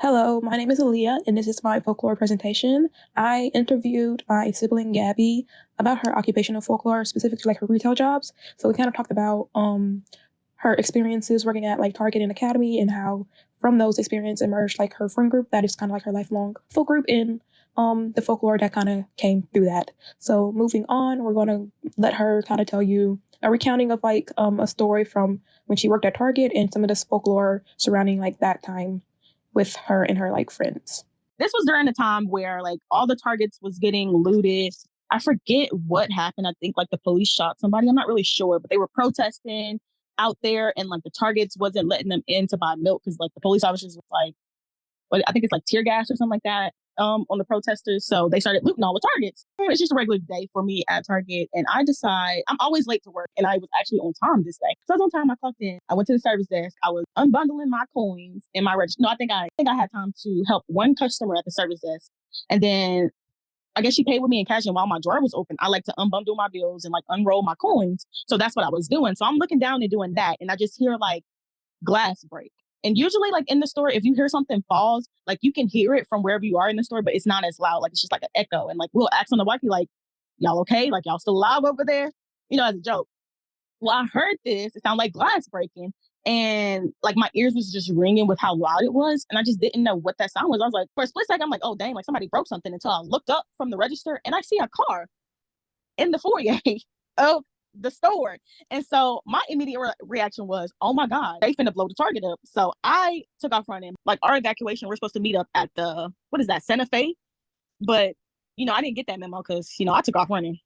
Hello, my name is Aaliyah, and this is my folklore presentation. I interviewed my sibling Gabby about her occupational folklore, specifically like her retail jobs. So we kind of talked about her experiences working at like Target and Academy, and how from those experiences emerged like her friend group that is kind of like her lifelong folk group in the folklore that kind of came through that. So moving on, we're going to let her kind of tell you a recounting of like a story from when she worked at Target and some of this folklore surrounding like that time with her and her like friends. This was during the time where like all the Targets was getting looted. I forget what happened. I think like the police shot somebody. I'm not really sure, but they were protesting out there, and like the Targets wasn't letting them in to buy milk because like the police officers was like, well, I think it's like tear gas or something like that on the protesters. So they started looting all the Targets. It's just a regular day for me at Target. And I decide I'm always late to work. And I was actually on time this day. So I was on time. I clocked in. I went to the service desk. I was unbundling my coins in my register. No, I think I had time to help one customer at the service desk. And then I guess she paid with me in cash. And while my drawer was open, I like to unbundle my bills and like unroll my coins. So that's what I was doing. So I'm looking down and doing that. And I just hear like glass break. And usually, like in the store, if you hear something falls, like you can hear it from wherever you are in the store, but it's not as loud. Like it's just like an echo. And like we'll ask on the walkie, like, y'all okay? Like y'all still alive over there? As a joke. Well, I heard this. It sounded like glass breaking. And like my ears was just ringing with how loud it was. And I just didn't know what that sound was. I was like, for a split second, I'm like, oh, dang, like somebody broke something until I looked up from the register and I see a car in the foyer of the store. And so my immediate reaction was, oh my God, they finna blow the Target up. So I took off running. Like our evacuation, we're supposed to meet up at what is that, Santa Fe? But, I didn't get that memo because, I took off running.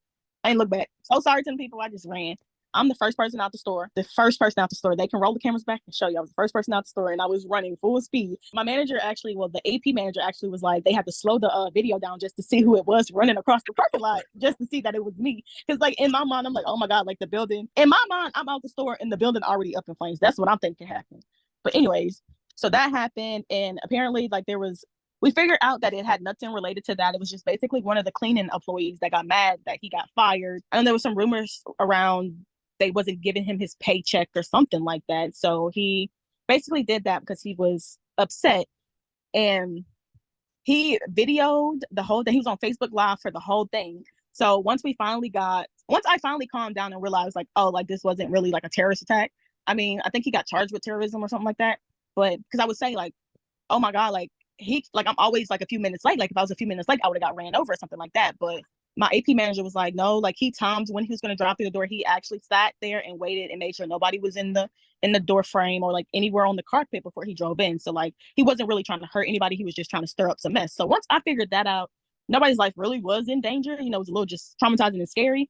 I didn't look back. So sorry to the people. I just ran. I'm the first person out the store. The first person out the store. They can roll the cameras back and show you. I was the first person out the store, and I was running full speed. My manager actually, well, the AP manager actually was like, they had to slow the video down just to see who it was running across the parking lot, just to see that it was me. Because like in my mind, I'm like, oh my God, like the building. In my mind, I'm out the store and the building already up in flames. That's what I'm thinking happened. But anyways, so that happened, and apparently like we figured out that it had nothing related to that. It was just basically one of the cleaning employees that got mad that he got fired. And there was some rumors around they wasn't giving him his paycheck or something like that. So he basically did that because he was upset, and he videoed the whole thing. He was on Facebook Live for the whole thing. So once I finally calmed down and realized like, oh, like this wasn't really like a terrorist attack. I mean, I think he got charged with terrorism or something like that. But because I would say like, oh my God, like I'm always like a few minutes late. Like if I was a few minutes late, I would have got ran over or something like that. But my AP manager was like, no, like he timed when he was going to drive through the door. He actually sat there and waited and made sure nobody was in the door frame or like anywhere on the carpet before he drove in. So like he wasn't really trying to hurt anybody. He was just trying to stir up some mess. So once I figured that out, nobody's life really was in danger. It was a little just traumatizing and scary.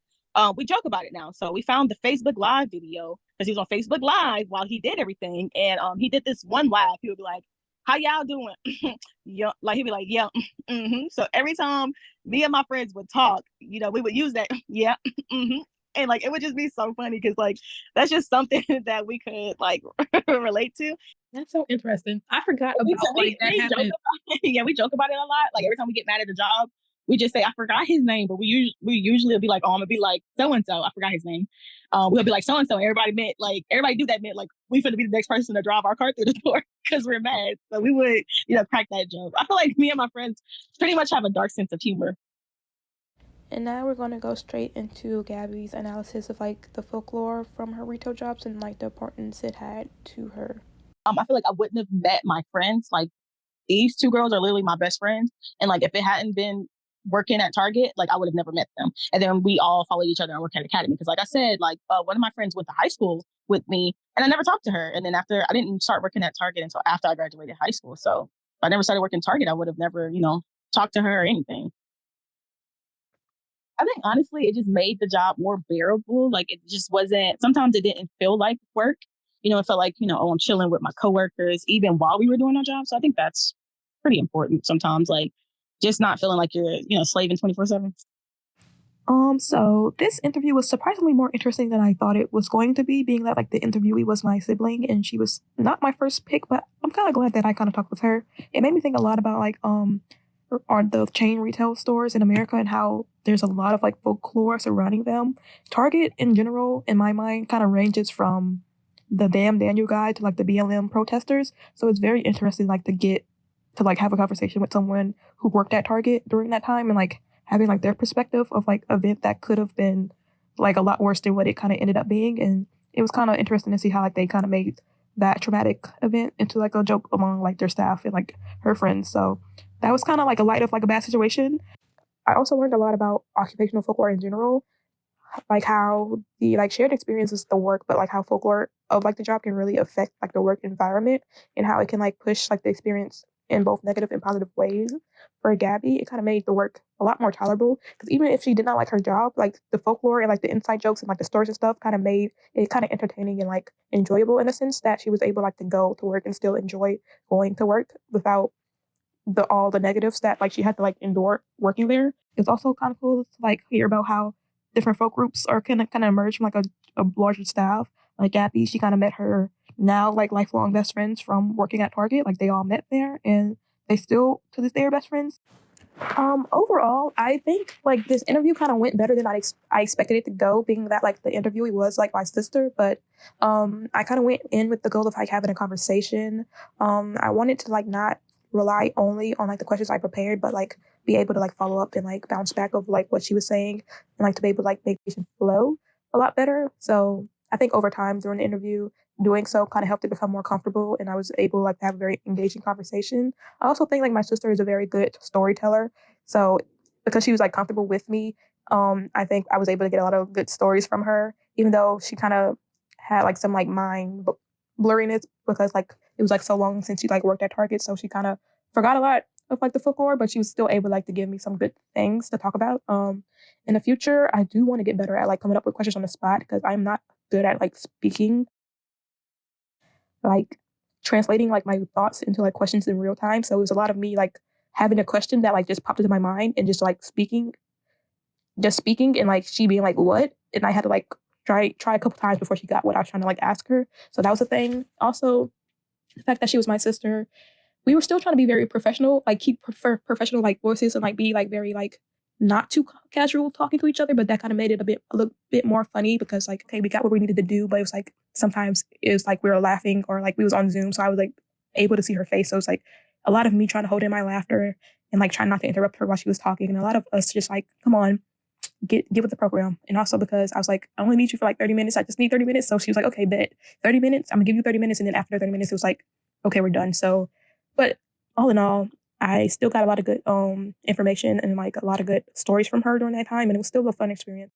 We joke about it now. So we found the Facebook Live video because he was on Facebook Live while he did everything. And he did this one laugh. He would be like, how y'all doing? Yeah, like he'd be like, yeah. So every time me and my friends would talk, we would use that, yeah. And like it would just be so funny because like that's just something that we could like relate to. That's so interesting. I forgot We, about like we, that we joke happened. about yeah, we joke about it a lot. Like every time we get mad at the job, we just say I forgot his name, but we usually will be like, oh, I'm gonna be like so and so. I forgot his name. We'll be like so and so. Everybody do that meant like we finna be the next person to drive our car through the door because we're mad. So we would crack that joke. I feel like me and my friends pretty much have a dark sense of humor. And now we're going to go straight into Gabby's analysis of like the folklore from her retail jobs and like the importance it had to her. I feel like I wouldn't have met my friends. Like these two girls are literally my best friends. And like if it hadn't been working at Target, like I would have never met them. And then we all followed each other and worked at Academy. Because like I said, like one of my friends went to high school with me and I never talked to her. And then after I didn't start working at Target until after I graduated high school. So if I never started working at Target, I would have never, talked to her or anything. I think honestly, it just made the job more bearable. Like it just wasn't, sometimes it didn't feel like work. It felt like, oh, I'm chilling with my coworkers, even while we were doing our job. So I think that's pretty important sometimes, like just not feeling like you're, slaving 24/7. So this interview was surprisingly more interesting than I thought it was going to be, being that like the interviewee was my sibling and she was not my first pick, but I'm kind of glad that I kind of talked with her. It made me think a lot about like are the chain retail stores in America and how there's a lot of like folklore surrounding them. Target in general, in my mind, kind of ranges from the Damn Daniel guy to like the BLM protesters. So it's very interesting like to get to like have a conversation with someone who worked at Target during that time and like having like their perspective of like event that could have been like a lot worse than what it kind of ended up being. And it was kind of interesting to see how like they kind of made that traumatic event into like a joke among like their staff and like her friends. So that was kind of like a light of like a bad situation. I also learned a lot about occupational folklore in general, like how the like shared experiences the work, but like how folklore of like the job can really affect like the work environment and how it can like push like the experience in both negative and positive ways. For Gabby, it kind of made the work a lot more tolerable because even if she did not like her job, like the folklore and like the inside jokes and like the stories and stuff kind of made it kind of entertaining and like enjoyable in a sense that she was able like to go to work and still enjoy going to work without the all the negatives that like she had to like endure working there. It's also kind of cool to like hear about how different folk groups are kind of emerge from like a larger staff. Like Gabby, she kind of met her now like lifelong best friends from working at Target. Like they all met there and they still to this day are best friends. Overall, I think like this interview kind of went better than I expected it to go, being that like the interviewee was like my sister. But I kind of went in with the goal of like having a conversation. I wanted to like not rely only on like the questions I prepared, but like be able to like follow up and like bounce back of like what she was saying and like to be able to like make it flow a lot better. So I think over time during the interview, doing so kind of helped it become more comfortable and I was able like to have a very engaging conversation. I also think like my sister is a very good storyteller. So because she was like comfortable with me, I think I was able to get a lot of good stories from her, even though she kind of had like some like mind blurriness because like it was like so long since she like worked at Target, so she kind of forgot a lot of like the folklore, but she was still able like to give me some good things to talk about. In the future, I do want to get better at like coming up with questions on the spot because I'm not good at like speaking, like translating like my thoughts into like questions in real time. So it was a lot of me like having a question that like just popped into my mind and just speaking and like she being like what, and I had to like try a couple times before she got what I was trying to like ask her. So that was a thing. Also, the fact that she was my sister, we were still trying to be very professional, like keep professional like voices and like be like very like not too casual talking to each other, but that kind of made it a little bit more funny because like okay, we got what we needed to do, but it was like sometimes it was like we were laughing or like we was on Zoom, so I was like able to see her face. So it's like a lot of me trying to hold in my laughter and like trying not to interrupt her while she was talking, and a lot of us just like, come on, get with the program. And also because I was like, I only need you for like 30 minutes. I just need 30 minutes. So she was like, okay, bet 30 minutes. I'm gonna give you 30 minutes. And then after 30 minutes, it was like, okay, we're done. So, but all in all, I still got a lot of good information and like a lot of good stories from her during that time. And it was still a fun experience.